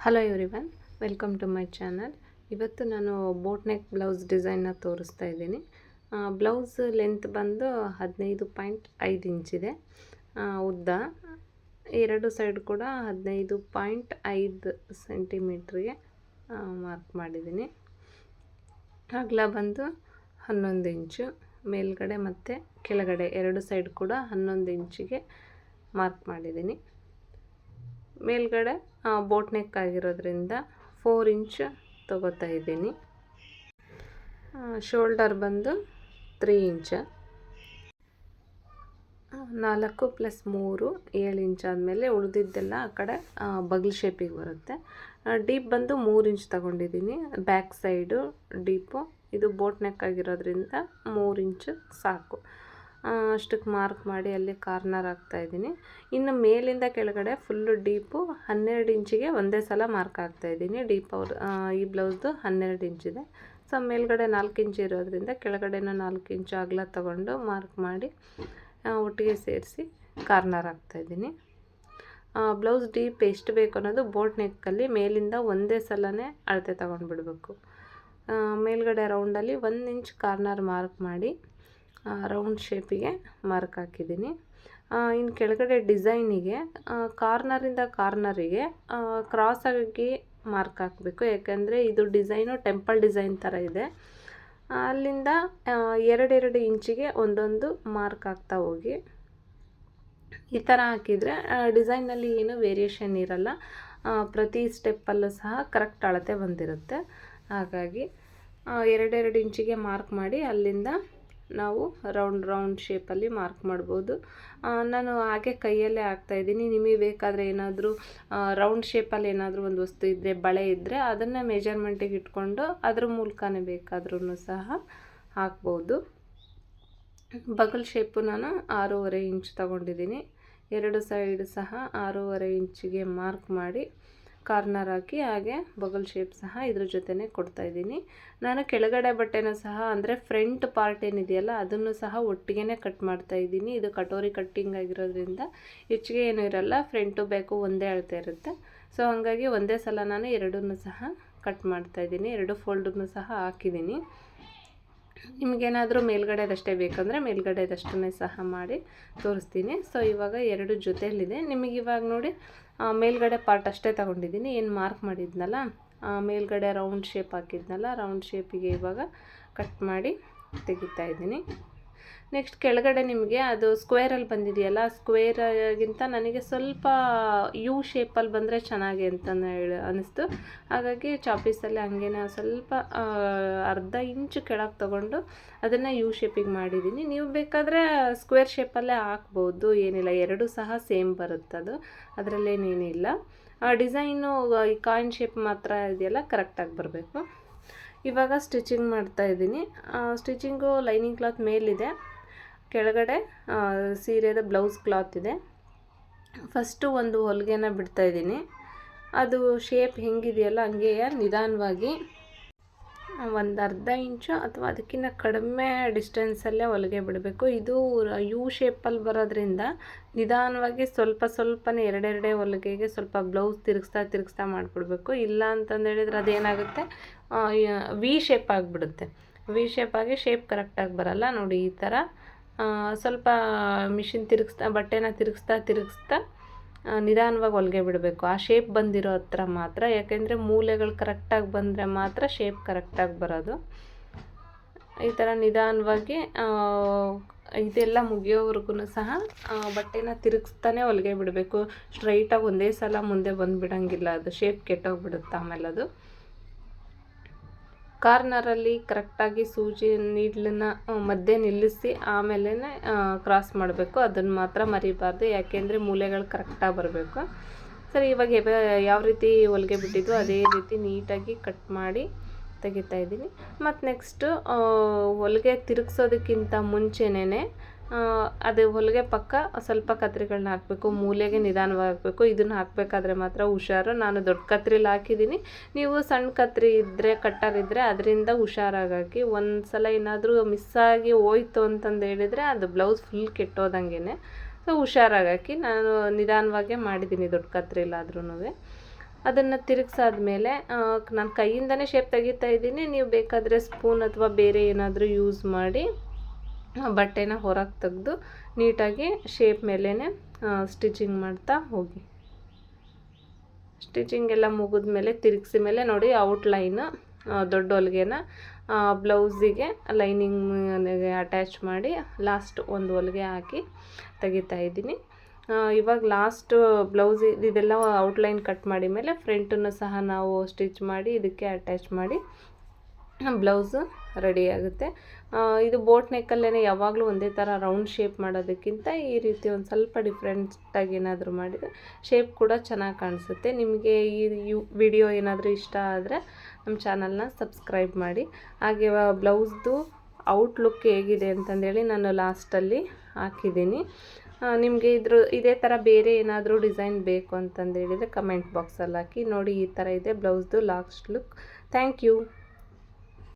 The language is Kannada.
Hello everyone, welcome to my channel. ಇವತ್ತು ನಾನು ಬೋಟ್ ನೆಕ್ ಬ್ಲೌಸ್ ಡಿಸೈನ್ನ ತೋರಿಸ್ತಾ ಇದ್ದೀನಿ. ಬ್ಲೌಸ್ ಲೆಂತ್ ಬಂದು 15.5 ಇಂಚಿದೆ ಉದ್ದ. ಎರಡು ಸೈಡ್ ಕೂಡ 15.5 ಸೆಂಟಿಮೀಟ್ರಿಗೆ ಮಾರ್ಕ್ ಮಾಡಿದ್ದೀನಿ. ಅಗಲ ಬಂದು 11 ಇಂಚು, ಮೇಲ್ಗಡೆ ಮತ್ತು ಕೆಳಗಡೆ ಎರಡು ಸೈಡ್ ಕೂಡ 11 ಇಂಚಿಗೆ ಮಾರ್ಕ್ ಮಾಡಿದ್ದೀನಿ. ಮೇಲ್ಗಡೆ ಬೋಟ್ ನೆಕ್ ಆಗಿರೋದ್ರಿಂದ 4 ಇಂಚ್ ತಗೋತಾ ಇದ್ದೀನಿ. ಶೋಲ್ಡರ್ ಬಂದು 3 ಇಂಚ್, 4 + 3 7 ಇಂಚ್ ಆದಮೇಲೆ ಉಳಿದಿದ್ದೆಲ್ಲ ಆ ಕಡೆ ಬಗಲ್ ಶೇಪಿಗೆ ಬರುತ್ತೆ. ಡೀಪ್ ಬಂದು 3 ಇಂಚ್ ತಗೊಂಡಿದ್ದೀನಿ. ಬ್ಯಾಕ್ ಸೈಡು ಡೀಪು, ಇದು ಬೋಟ್ ನೆಕ್ ಆಗಿರೋದ್ರಿಂದ 3 ಇಂಚ್ ಸಾಕು. ಅಷ್ಟಕ್ಕೆ ಮಾರ್ಕ್ ಮಾಡಿ ಅಲ್ಲಿ ಕಾರ್ನರ್ ಹಾಕ್ತಾಯಿದ್ದೀನಿ. ಇನ್ನು ಮೇಲಿಂದ ಕೆಳಗಡೆ ಫುಲ್ಲು ಡೀಪು 12 ಇಂಚಿಗೆ ಒಂದೇ ಸಲ ಮಾರ್ಕ್ ಹಾಕ್ತಾಯಿದ್ದೀನಿ. ಈ ಬ್ಲೌಸ್ದು 12 ಇಂಚಿದೆ. ಸೊ ಮೇಲ್ಗಡೆ 4 ಇಂಚ್ ಇರೋದ್ರಿಂದ ಕೆಳಗಡೆನೂ 4 ಇಂಚು ಅಗಲ ತಗೊಂಡು ಮಾರ್ಕ್ ಮಾಡಿ ಒಟ್ಟಿಗೆ ಸೇರಿಸಿ ಕಾರ್ನರ್ ಹಾಕ್ತಾಯಿದ್ದೀನಿ. ಬ್ಲೌಸ್ ಡೀಪ್ ಎಷ್ಟು ಬೇಕು ಅನ್ನೋದು ಬೋಟ್ ನೆಕ್ಕಲ್ಲಿ ಮೇಲಿಂದ ಒಂದೇ ಸಲನೇ ಅಳತೆ ತೊಗೊಂಡ್ಬಿಡ್ಬೇಕು. ಮೇಲ್ಗಡೆ ರೌಂಡಲ್ಲಿ 1 ಇಂಚ್ ಕಾರ್ನರ್ ಮಾರ್ಕ್ ಮಾಡಿ ರೌಂಡ್ ಶೇಪಿಗೆ ಮಾರ್ಕ್ ಹಾಕಿದ್ದೀನಿ. ಇನ್ನು ಕೆಳಗಡೆ ಡಿಸೈನಿಗೆ ಕಾರ್ನರಿಂದ ಕಾರ್ನರಿಗೆ ಕ್ರಾಸಾಗಿ ಮಾರ್ಕ್ ಹಾಕಬೇಕು. ಯಾಕೆಂದರೆ ಇದು ಡಿಸೈನು ಟೆಂಪಲ್ ಡಿಸೈನ್ ಥರ ಇದೆ. ಅಲ್ಲಿಂದ 2 ಇಂಚಿಗೆ ಒಂದೊಂದು ಮಾರ್ಕ್ ಹಾಕ್ತಾ ಹೋಗಿ. ಈ ಥರ ಹಾಕಿದರೆ ಡಿಸೈನಲ್ಲಿ ಏನೂ ವೇರಿಯೇಷನ್ ಇರಲ್ಲ. ಪ್ರತಿ ಸ್ಟೆಪ್ಪಲ್ಲೂ ಸಹ ಕರೆಕ್ಟ್ ಅಳತೆ ಬಂದಿರುತ್ತೆ. ಹಾಗಾಗಿ 2 ಇಂಚಿಗೆ ಮಾರ್ಕ್ ಮಾಡಿ ಅಲ್ಲಿಂದ ನಾವು ರೌಂಡ್ ಶೇಪಲ್ಲಿ ಮಾರ್ಕ್ ಮಾಡ್ಬೋದು. ನಾನು ಹಾಗೆ ಕೈಯಲ್ಲೇ ಹಾಕ್ತಾಯಿದ್ದೀನಿ. ನಿಮಗೆ ಬೇಕಾದರೆ ಏನಾದರೂ ರೌಂಡ್ ಶೇಪಲ್ಲಿ ಏನಾದರೂ ಒಂದು ವಸ್ತು ಇದ್ದರೆ, ಬಳೆ ಇದ್ದರೆ ಅದನ್ನು ಮೆಜರ್ಮೆಂಟಿಗೆ ಇಟ್ಕೊಂಡು ಅದ್ರ ಮೂಲಕನೇ ಬೇಕಾದ್ರೂ ಸಹ ಹಾಕ್ಬೋದು. ಬಗಲ್ ಶೇಪು ನಾನು 6.5 ಇಂಚ್ ತಗೊಂಡಿದ್ದೀನಿ. ಎರಡು ಸೈಡ್ ಸಹ 6.5 ಇಂಚಿಗೆ ಮಾರ್ಕ್ ಮಾಡಿ ಕಾರ್ನರ್ ಹಾಕಿ ಹಾಗೆ ಬಗಲ್ ಶೇಪ್ ಸಹ ಇದ್ರ ಜೊತೆನೇ ಕೊಡ್ತಾಯಿದ್ದೀನಿ. ನಾನು ಕೆಳಗಡೆ ಬಟ್ಟೆನೂ ಸಹ ಅಂದರೆ ಫ್ರಂಟ್ ಪಾರ್ಟ್ ಏನಿದೆಯಲ್ಲ ಅದನ್ನು ಸಹ ಒಟ್ಟಿಗೆ ಕಟ್ ಮಾಡ್ತಾಯಿದ್ದೀನಿ. ಇದು ಕಟೋರಿ ಕಟ್ಟಿಂಗ್ ಆಗಿರೋದ್ರಿಂದ ಹೆಚ್ಚಿಗೆ ಏನೂ ಇರಲ್ಲ, ಫ್ರಂಟು ಬ್ಯಾಕು ಒಂದೇ ಅಳತೆ ಇರುತ್ತೆ. ಸೊ ಹಾಗಾಗಿ ಒಂದೇ ಸಲ ನಾನು ಎರಡನ್ನೂ ಸಹ ಕಟ್ ಮಾಡ್ತಾಯಿದ್ದೀನಿ. 2 ಫೋಲ್ಡನ್ನು ಸಹ ಹಾಕಿದ್ದೀನಿ. ನಿಮಗೇನಾದರೂ ಮೇಲ್ಗಡೆದಷ್ಟೇ ಬೇಕಂದರೆ ಮೇಲ್ಗಡೆದಷ್ಟನ್ನೇ ಸಹ ಮಾಡಿ ತೋರಿಸ್ತೀನಿ. ಸೊ ಇವಾಗ 2 ಜೊತೆಯಲ್ಲಿದೆ. ನಿಮಗಿವಾಗ ನೋಡಿ ಮೇಲ್ಗಡೆ ಪಾರ್ಟ್ ಅಷ್ಟೇ ತಗೊಂಡಿದ್ದೀನಿ. ಏನು ಮಾರ್ಕ್ ಮಾಡಿದ್ನಲ್ಲ, ಮೇಲ್ಗಡೆ ರೌಂಡ್ ಶೇಪ್ ಹಾಕಿದ್ನಲ್ಲ, ರೌಂಡ್ ಶೇಪಿಗೆ ಇವಾಗ ಕಟ್ ಮಾಡಿ ತೆಗಿತಾ ಇದ್ದೀನಿ. ನೆಕ್ಸ್ಟ್ ಕೆಳಗಡೆ ನಿಮಗೆ ಅದು ಸ್ಕ್ವೇರಲ್ಲಿ ಬಂದಿದೆಯಲ್ಲ, ಸ್ಕ್ವೇರಾಗಿಂತ ನನಗೆ ಸ್ವಲ್ಪ ಯು ಶೇಪಲ್ಲಿ ಬಂದರೆ ಚೆನ್ನಾಗಿ ಅಂತ ಅನ್ನಿಸ್ತು. ಹಾಗಾಗಿ ಚಾಪೀಸಲ್ಲಿ ಹಂಗೇನೆ ಸ್ವಲ್ಪ ಅರ್ಧ ಇಂಚು ಕೆಳಗೆ ತೊಗೊಂಡು ಅದನ್ನು ಯು ಶೇಪಿಗೆ ಮಾಡಿದ್ದೀನಿ. ನೀವು ಬೇಕಾದರೆ ಸ್ಕ್ವೇರ್ ಶೇಪಲ್ಲೇ ಹಾಕ್ಬೋದು, ಏನಿಲ್ಲ. ಎರಡೂ ಸಹ ಸೇಮ್ ಬರುತ್ತದು, ಅದರಲ್ಲೇನೇನಿಲ್ಲ. ಡಿಸೈನು ಈ ಕಾಯಿನ್ ಶೇಪ್ ಮಾತ್ರ ಇದೆಯಲ್ಲ ಕರೆಕ್ಟಾಗಿ ಬರಬೇಕು. ಇವಾಗ ಸ್ಟಿಚಿಂಗ್ ಮಾಡ್ತಾಯಿದ್ದೀನಿ. ಸ್ಟಿಚಿಂಗು ಲೈನಿಂಗ್ ಕ್ಲಾತ್ ಮೇಲಿದೆ, ಕೆಳಗಡೆ ಸೀರೆದ ಬ್ಲೌಸ್ ಕ್ಲಾತ್ ಇದೆ. ಫಸ್ಟು ಒಂದು ಹೊಲಿಗೆನ ಬಿಡ್ತಾಯಿದ್ದೀನಿ. ಅದು ಶೇಪ್ ಹೆಂಗಿದೆಯಲ್ಲ ಹಂಗೆ ನಿಧಾನವಾಗಿ ಒಂದು ಅರ್ಧ ಇಂಚು ಅಥವಾ ಅದಕ್ಕಿಂತ ಕಡಿಮೆ ಡಿಸ್ಟೆನ್ಸಲ್ಲೇ ಹೊಲಿಗೆ ಬಿಡಬೇಕು. ಇದು ಯು ಶೇಪಲ್ಲಿ ಬರೋದ್ರಿಂದ ನಿಧಾನವಾಗಿ ಸ್ವಲ್ಪನೇ ಎರಡೆರಡೇ ಹೊಲಿಗೆಗೆ ಸ್ವಲ್ಪ ಬ್ಲೌಸ್ ತಿರುಗಿಸ್ತಾ ಮಾಡಿಬಿಡ್ಬೇಕು. ಇಲ್ಲ ಅಂತಂದೇಳಿದ್ರೆ ಅದೇನಾಗುತ್ತೆ, ವಿ ಶೇಪ್ ಆಗಿಬಿಡುತ್ತೆ. ವಿ ಶೇಪ್ ಆಗಿ ಶೇಪ್ ಕರೆಕ್ಟಾಗಿ ಬರಲ್ಲ. ನೋಡಿ ಈ ಥರ ಸ್ವಲ್ಪ ಮಿಷಿನ್ ಬಟ್ಟೆನ ತಿರುಗಿಸ್ತಾ ನಿಧಾನವಾಗಿ ಹೊಲಿಗೆ ಬಿಡಬೇಕು. ಆ ಶೇಪ್ ಬಂದಿರೋ ಹತ್ರ ಮಾತ್ರ, ಯಾಕೆಂದರೆ ಮೂಲೆಗಳು ಕರೆಕ್ಟಾಗಿ ಬಂದರೆ ಮಾತ್ರ ಶೇಪ್ ಕರೆಕ್ಟಾಗಿ ಬರೋದು. ಈ ಥರ ನಿಧಾನವಾಗಿ ಇದೆಲ್ಲ ಮುಗಿಯೋವರೆಗೂ ಸಹ ಬಟ್ಟೆನ ತಿರುಗಿಸ್ತಾನೆ ಹೊಲಿಗೆ ಬಿಡಬೇಕು. ಸ್ಟ್ರೈಟಾಗಿ ಒಂದೇ ಸಲ ಮುಂದೆ ಬಂದುಬಿಡಂಗಿಲ್ಲ, ಅದು ಶೇಪ್ ಕೆಟ್ಟೋಗ್ಬಿಡುತ್ತೆ ಆಮೇಲೆ ಅದು. ಕಾರ್ನರಲ್ಲಿ ಕರೆಕ್ಟಾಗಿ ಸೂಜಿ ನೀಡ್ಲನ್ನ ಮಧ್ಯೆ ನಿಲ್ಲಿಸಿ ಆಮೇಲೆ ಕ್ರಾಸ್ ಮಾಡಬೇಕು. ಅದನ್ನು ಮಾತ್ರ ಮರಿಬಾರ್ದು, ಯಾಕೆಂದರೆ ಮೂಲೆಗಳು ಕರೆಕ್ಟಾಗಿ ಬರಬೇಕು. ಸರಿ, ಇವಾಗ ಯಾವ ರೀತಿ ಹೊಲಿಗೆ ಬಿಟ್ಟಿದ್ದು ಅದೇ ರೀತಿ ನೀಟಾಗಿ ಕಟ್ ಮಾಡಿ ತೆಗಿತಾ ಇದ್ದೀನಿ. ಮತ್ತು ನೆಕ್ಸ್ಟು ಹೊಲಿಗೆ ತಿರುಗಿಸೋದಕ್ಕಿಂತ ಮುಂಚೆನೇ ಅದು ಹೊಲಿಗೆ ಪಕ್ಕ ಸ್ವಲ್ಪ ಕತ್ರಿಗಳನ್ನ ಹಾಕಬೇಕು. ಮೂಲೆಗೆ ನಿಧಾನವಾಗಿ ಹಾಕಬೇಕು. ಇದನ್ನು ಹಾಕಬೇಕಾದ್ರೆ ಮಾತ್ರ ಹುಷಾರು. ನಾನು ದೊಡ್ಡ ಕತ್ರಿಲಿ ಹಾಕಿದ್ದೀನಿ. ನೀವು ಸಣ್ಣ ಕತ್ರಿ ಇದ್ದರೆ, ಕಟ್ಟರ್ ಇದ್ದರೆ ಅದರಿಂದ ಹುಷಾರಾಗಿ ಹಾಕಿ. ಒಂದು ಸಲ ಏನಾದರೂ ಮಿಸ್ಸಾಗಿ ಹೋಯ್ತು ಅಂತಂದು ಹೇಳಿದರೆ ಅದು ಬ್ಲೌಸ್ ಫುಲ್ ಕೆಟ್ಟೋದಂಗೆ. ಸೊ ಹುಷಾರಾಗಿ ಹಾಕಿ. ನಾನು ನಿಧಾನವಾಗೇ ಮಾಡಿದ್ದೀನಿ ದೊಡ್ಡ ಕತ್ರಿಲಾದ್ರೂ. ಅದನ್ನು ತಿರುಗಿಸಾದ್ಮೇಲೆ ನಾನು ಕೈಯಿಂದನೇ ಶೇಪ್ ತೆಗಿತಾ ಇದ್ದೀನಿ. ನೀವು ಬೇಕಾದರೆ ಸ್ಪೂನ್ ಅಥವಾ ಬೇರೆ ಏನಾದರೂ ಯೂಸ್ ಮಾಡಿ ಬಟ್ಟೆನ ಹೊರಗೆ ತೆಗೆದು ನೀಟಾಗಿ ಶೇಪ್ ಮೇಲೇ ಸ್ಟಿಚಿಂಗ್ ಮಾಡ್ತಾ ಹೋಗಿ. ಸ್ಟಿಚಿಂಗ್ ಎಲ್ಲ ಮುಗಿದ್ಮೇಲೆ ತಿರುಗಿಸಿ ಮೇಲೆ ನೋಡಿ ಔಟ್ಲೈನ್ ದೊಡ್ಡ ಹೊಲಿಗೆನ ಬ್ಲೌಸಿಗೆ ಲೈನಿಂಗ್ ಅಟ್ಯಾಚ್ ಮಾಡಿ ಲಾಸ್ಟ್ ಒಂದು ಹೊಲಿಗೆ ಹಾಕಿ ತೆಗಿತಾ ಇದ್ದೀನಿ. ಇವಾಗ ಲಾಸ್ಟ್ ಬ್ಲೌಸ್ ಇದೆಲ್ಲ ಔಟ್ಲೈನ್ ಕಟ್ ಮಾಡಿ ಮೇಲೆ ಫ್ರಂಟನ್ನು ಸಹ ನಾವು ಸ್ಟಿಚ್ ಮಾಡಿ ಇದಕ್ಕೆ ಅಟ್ಯಾಚ್ ಮಾಡಿ ಬ್ಲೌಸು ರೆಡಿ ಆಗುತ್ತೆ. ಇದು ಬೋಟ್ ನೆಕ್ಕಲ್ಲೇ ಯಾವಾಗಲೂ ಒಂದೇ ಥರ ರೌಂಡ್ ಶೇಪ್ ಮಾಡೋದಕ್ಕಿಂತ ಈ ರೀತಿ ಒಂದು ಸ್ವಲ್ಪ ಡಿಫ್ರೆಂಟಾಗಿ ಏನಾದರೂ ಮಾಡಿದರೆ ಶೇಪ್ ಕೂಡ ಚೆನ್ನಾಗಿ ಕಾಣಿಸುತ್ತೆ. ನಿಮಗೆ ಈ ವಿಡಿಯೋ ಏನಾದರೂ ಇಷ್ಟ ಆದರೆ ನಮ್ಮ ಚಾನಲ್ನ ಸಬ್ಸ್ಕ್ರೈಬ್ ಮಾಡಿ. ಹಾಗೆ ಬ್ಲೌಸ್ದು ಔಟ್ಲುಕ್ ಹೇಗಿದೆ ಅಂತಂದೇಳಿ ನಾನು ಲಾಸ್ಟಲ್ಲಿ ಹಾಕಿದ್ದೀನಿ. ನಿಮಗೆ ಇದೇ ಥರ ಬೇರೆ ಏನಾದರೂ ಡಿಸೈನ್ ಬೇಕು ಅಂತಂದೇಳಿದರೆ ಕಮೆಂಟ್ ಬಾಕ್ಸಲ್ಲಿ ಹಾಕಿ. ನೋಡಿ ಈ ಥರ ಇದೆ ಬ್ಲೌಸ್ದು ಲಾಸ್ಟ್ ಲುಕ್. Thank you.